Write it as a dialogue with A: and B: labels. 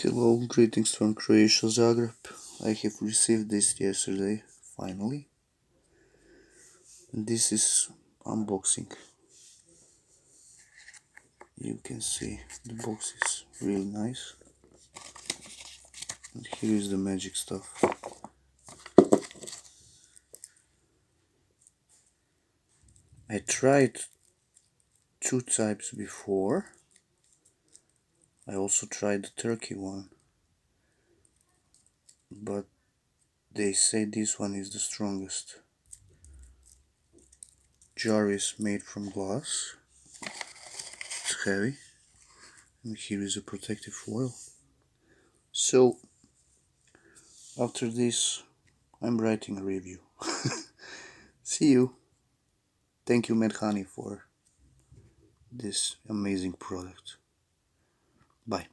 A: Hello, greetings from Croatia, Zagreb. I have received this yesterday, finally. And this is unboxing. You can see the box is really nice. And here is the magic stuff. I tried two types before. I also tried the turkey one. But they say this one is the strongest. Jar is made from glass. It's heavy. And here is a protective foil. So, after this, I'm writing a review. See you. Thank you, Medhani, for this amazing product. Bye.